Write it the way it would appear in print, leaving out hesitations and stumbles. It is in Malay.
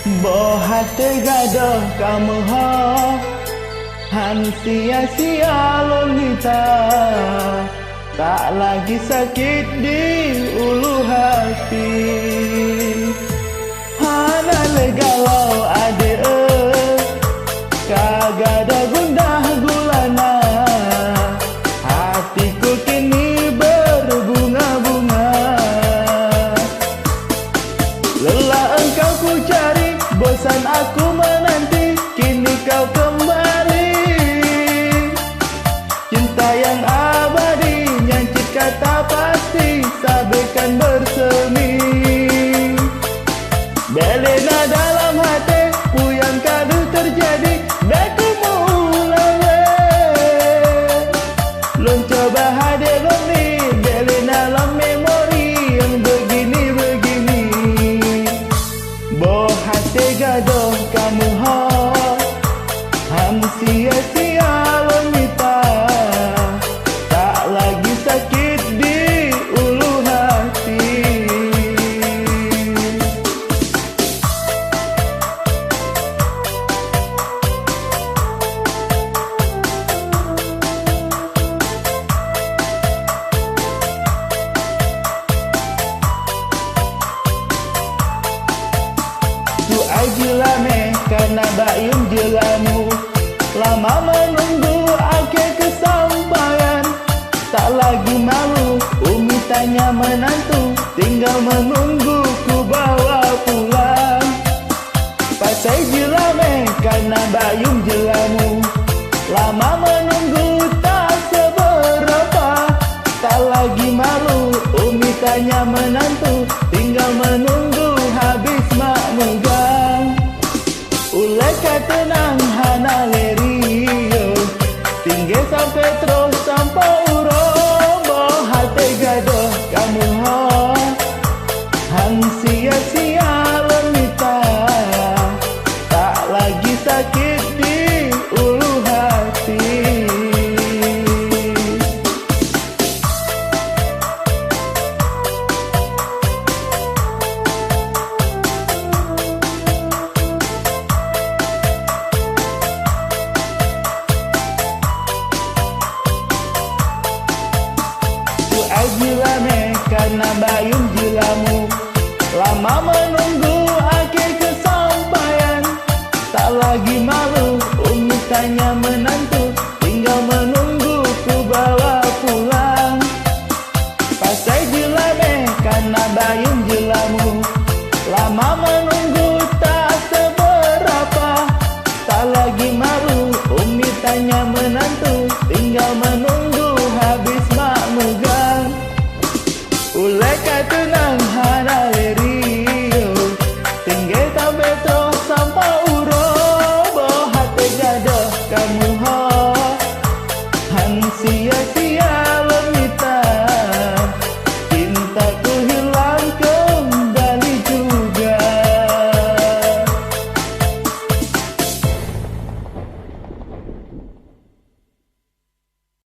Bohat tegadoh kamu ho Han sia-sia lolita tak lagi sakit di ulu hati. Hana legalau ade kagada gundah gulana hatiku kini berbunga-bunga. Lelah engkau ku cari, bosan aku menanti, kini kau kembali. Cinta yang abadi, nyancit kata pasti, sabekan bersemi. Belena dalam hati, puyang kadu terjadi, beku mulai. Lon coba hadir ni, belena dalam memori yang begini-begini. Bohat tegadoh kamu ho Han sia-sia wanita tak lagi sakit di ulu hati. Tu ajilame karena bayum jelamu, lama menunggu akhir kesampaian. Tak lagi malu Umi tanya menantu, tinggal menunggu ku bawa pulang. Pasai jelame karena bayum jelamu, lama menunggu tak seberapa. Tak lagi malu Umi tanya menantu, tinggal menunggu habis mak megang. Ulai tenang hana lerio, tinggal sampai terus sampai urobo. Hati gadoh kamu ho Han sia-sia wanita tak lagi sakit di ulu hati. Ajilame karena bayum jelamu, lama menunggu akhir kesampaian. Tak lagi malu Umi tanya menantu, tinggal menunggu ku bawa pulang. Pasai jelame karena bayum jelamu, lama menunggu tak seberapa. Tak lagi malu Umi tanya menantu, tinggal menunggu habis mak megang. Ulai kata